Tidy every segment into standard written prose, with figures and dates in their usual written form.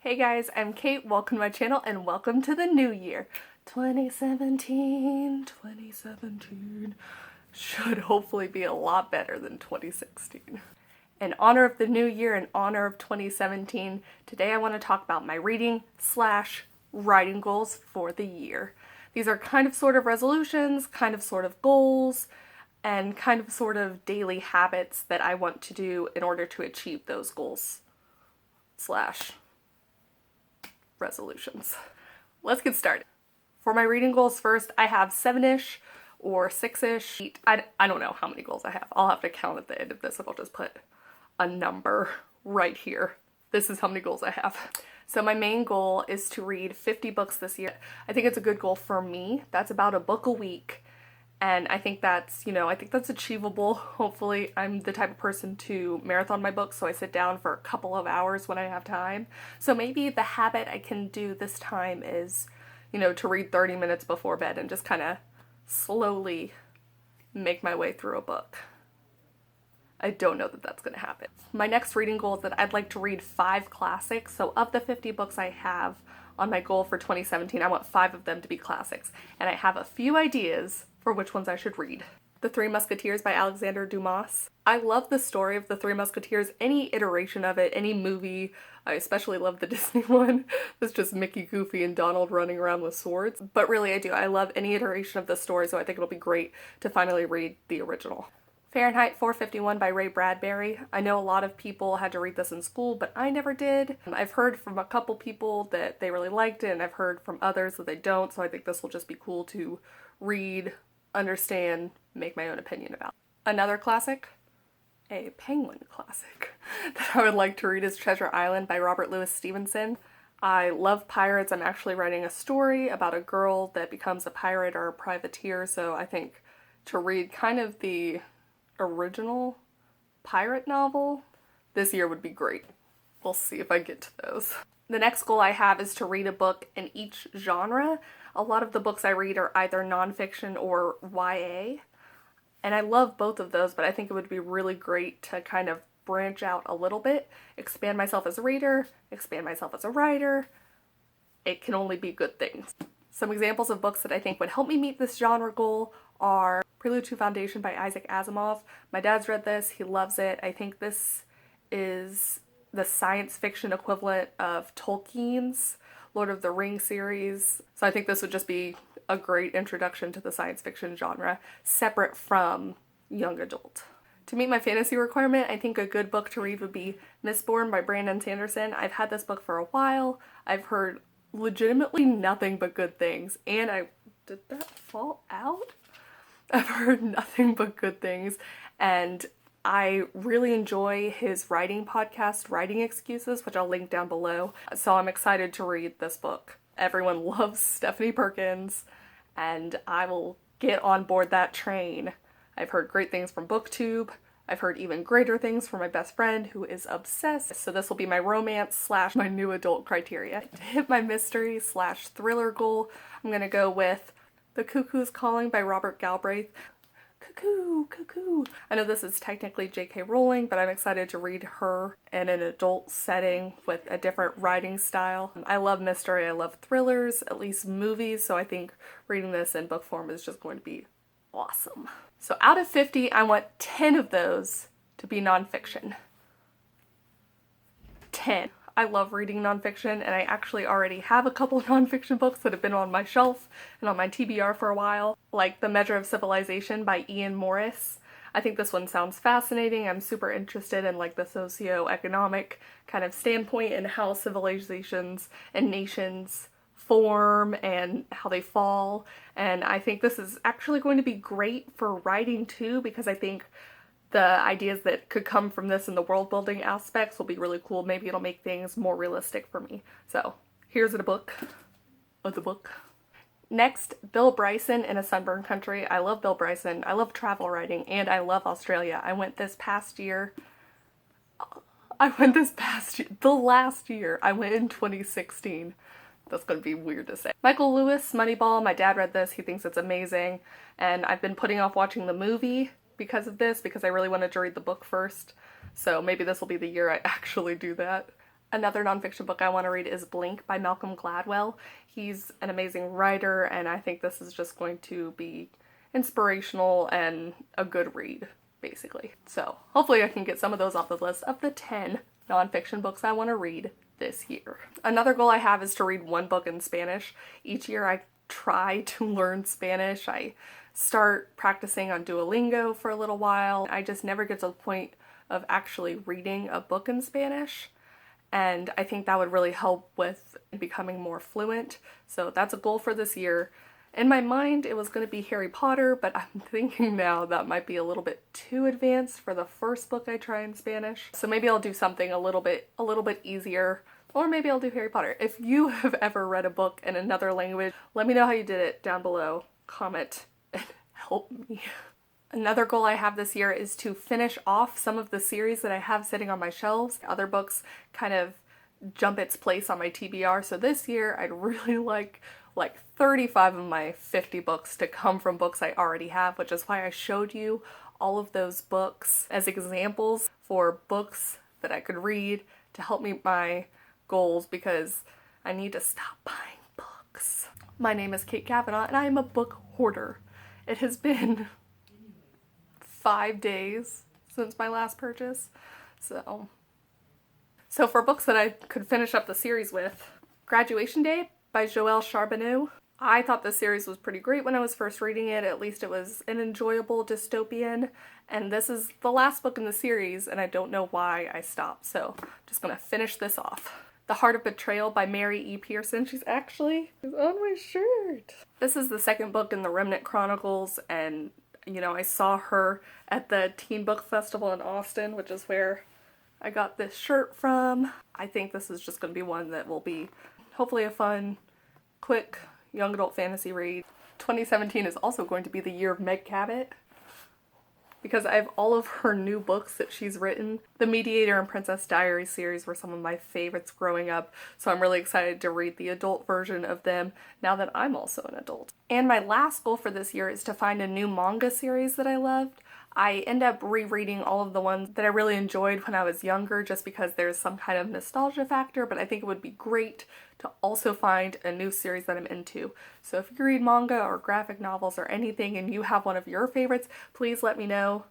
Hey guys, I'm Kate, welcome to my channel and welcome to the new year. 2017 should hopefully be a lot better than 2016. In honor of the new year, in honor of 2017, today I want to talk about my reading/writing goals for the year. These are kind of sort of resolutions, kind of sort of goals, and kind of sort of daily habits that I want to do in order to achieve those goals slash resolutions. Let's get started. For my reading goals first, I have 7-ish or 6-ish. I don't know how many goals I have. I'll have to count at the end of this if I'll just put a number right here. This is how many goals I have. So my main goal is to read 50 books this year. I think it's a good goal for me. That's about a book a week. And I think that's, achievable. Hopefully, I'm the type of person to marathon my books, so I sit down for a couple of hours when I have time. So maybe the habit I can do this time is, to read 30 minutes before bed and just kind of slowly make my way through a book. I don't know that that's going to happen. My next reading goal is that I'd like to read 5 classics. So of the 50 books I have on my goal for 2017, I want 5 of them to be classics. And I have a few ideas for which ones I should read. The Three Musketeers by Alexandre Dumas. I love the story of the Three Musketeers, any iteration of it, any movie. I especially love the Disney one. It's just Mickey, Goofy, and Donald running around with swords. But really I do. I love any iteration of the story, so I think it'll be great to finally read the original. Fahrenheit 451 by Bradbury. I know a lot of people had to read this in school, but I never did. I've heard from a couple people that they really liked it, and I've heard from others that they don't, so I think this will just be cool to read, understand, make my own opinion about. Another classic, a Penguin classic, that I would like to read is Treasure Island by Robert Louis Stevenson. I love pirates. I'm actually writing a story about a girl that becomes a pirate or a privateer, so I think to read kind of the original pirate novel this year would be great. We'll see if I get to those. The next goal I have is to read a book in each genre. A lot of the books I read are either nonfiction or YA, and I love both of those, but I think it would be really great to kind of branch out a little bit, expand myself as a reader, expand myself as a writer. It can only be good things. Some examples of books that I think would help me meet this genre goal are Prelude to Foundation by Isaac Asimov. My dad's read this, he loves it. I think this is the science fiction equivalent of Tolkien's Lord of the Rings series. So I think this would just be a great introduction to the science fiction genre, separate from young adult. To meet my fantasy requirement, I think a good book to read would be Mistborn by Sanderson. I've had this book for a while. I've heard legitimately nothing but good things, and did that fall out? I've heard nothing but good things, and I really enjoy his writing podcast, Writing Excuses, which I'll link down below. So I'm excited to read this book. Everyone loves Stephanie Perkins, and I will get on board that train. I've heard great things from BookTube. I've heard even greater things from my best friend who is obsessed. So this will be my romance slash my new adult criteria. To hit my mystery slash thriller goal, I'm gonna go with The Cuckoo's Calling by Robert Galbraith. Cuckoo, cuckoo. I know this is technically J.K. Rowling, but I'm excited to read her in an adult setting with a different writing style. I love mystery, I love thrillers, at least movies, so I think reading this in book form is just going to be awesome. So out of 50, I want 10 of those to be nonfiction. 10. I love reading nonfiction, and I actually already have a couple of nonfiction books that have been on my shelf and on my TBR for a while, like The Measure of Civilization by Ian Morris. I think this one sounds fascinating. I'm super interested in like the socio-economic kind of standpoint and how civilizations and nations form and how they fall, and I think this is actually going to be great for writing too, because I think the ideas that could come from this and the world building aspects will be really cool. Maybe it'll make things more realistic for me. So here's the book. Next, Bill Bryson in a Sunburned Country. I love Bill Bryson. I love travel writing, and I love Australia. The last year. I went in 2016. That's going to be weird to say. Michael Lewis, Moneyball. My dad read this. He thinks it's amazing. And I've been putting off watching the movie because of this, because I really wanted to read the book first. So maybe this will be the year I actually do that. Another nonfiction book I want to read is Blink by Malcolm Gladwell. He's an amazing writer, and I think this is just going to be inspirational and a good read, basically. So hopefully I can get some of those off the list of the 10 nonfiction books I want to read this year. Another goal I have is to read one book in Spanish. Each year I try to learn Spanish. I start practicing on Duolingo for a little while. I just never get to the point of actually reading a book in Spanish, and I think that would really help with becoming more fluent. So that's a goal for this year. In my mind, it was going to be Harry Potter, but I'm thinking now that might be a little bit too advanced for the first book I try in Spanish. So maybe I'll do something a little bit easier, or maybe I'll do Harry Potter. If you have ever read a book in another language, let me know how you did it down below. Comment and help me. Another goal I have this year is to finish off some of the series that I have sitting on my shelves. Other books kind of jump its place on my TBR, so this year I'd really like 35 of my 50 books to come from books I already have, which is why I showed you all of those books as examples for books that I could read to help meet my goals, because I need to stop buying books. My name is Kate Kavanaugh, and I am a book hoarder. It has been 5 days since my last purchase, so for books that I could finish up the series with, Graduation Day by Joël Charbonneau. I thought this series was pretty great when I was first reading it. At least it was an enjoyable dystopian, and this is the last book in the series, and I don't know why I stopped, so I'm just gonna finish this off. The Heart of Betrayal by Mary E. Pearson. She's on my shirt. This is the second book in the Remnant Chronicles, and you know, I saw her at the Teen Book Festival in Austin, which is where I got this shirt from. I think this is just going to be one that will be hopefully a fun, quick, young adult fantasy read. 2017 is also going to be the year of Meg Cabot, because I have all of her new books that she's written. The Mediator and Princess Diaries series were some of my favorites growing up, so I'm really excited to read the adult version of them now that I'm also an adult. And my last goal for this year is to find a new manga series that I loved. I end up rereading all of the ones that I really enjoyed when I was younger just because there's some kind of nostalgia factor, but I think it would be great to also find a new series that I'm into. So if you read manga or graphic novels or anything and you have one of your favorites, please let me know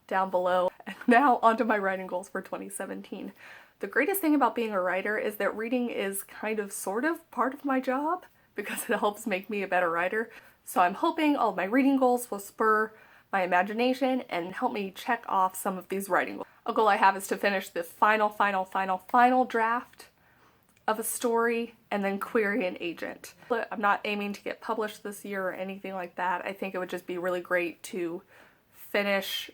down below. And now onto my writing goals for 2017. The greatest thing about being a writer is that reading is sort of part of my job because it helps make me a better writer. So I'm hoping all of my reading goals will spur my imagination and help me check off some of these writing goals. A goal I have is to finish the final draft of a story and then query an agent. But I'm not aiming to get published this year or anything like that. I think it would just be really great to finish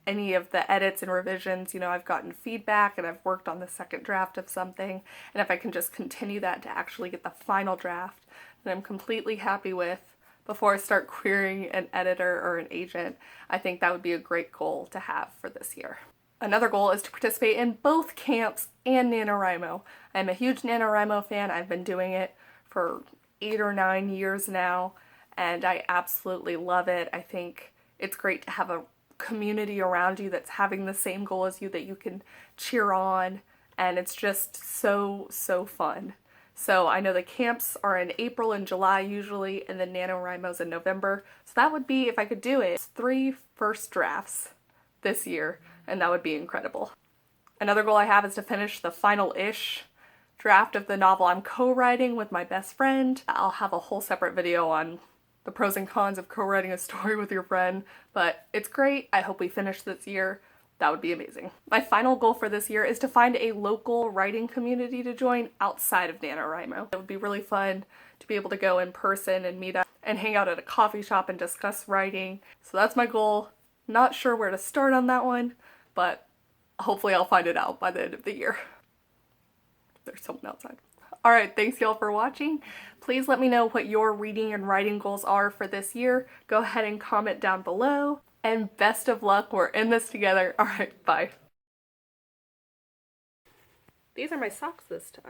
any of the edits and revisions. You know, I've gotten feedback and I've worked on the second draft of something, and if I can just continue that to actually get the final draft that I'm completely happy with before I start querying an editor or an agent, I think that would be a great goal to have for this year. Another goal is to participate in both camps and NaNoWriMo. I'm a huge NaNoWriMo fan. I've been doing it for 8 or 9 years now, and I absolutely love it. I think it's great to have a community around you that's having the same goal as you that you can cheer on, and it's just so fun. So I know the camps are in April and July usually, and then NaNoWriMo's in November. So that would be, if I could do it, 3 first drafts this year, and that would be incredible. Another goal I have is to finish the final-ish draft of the novel I'm co-writing with my best friend. I'll have a whole separate video on the pros and cons of co-writing a story with your friend, but it's great. I hope we finish this year. That would be amazing. My final goal for this year is to find a local writing community to join outside of NaNoWriMo. It would be really fun to be able to go in person and meet up and hang out at a coffee shop and discuss writing. So that's my goal. Not sure where to start on that one, but hopefully I'll find it out by the end of the year. There's someone outside. Alright, thanks y'all for watching. Please let me know what your reading and writing goals are for this year. Go ahead and comment down below. And best of luck, we're in this together. Alright, bye. These are my socks this time.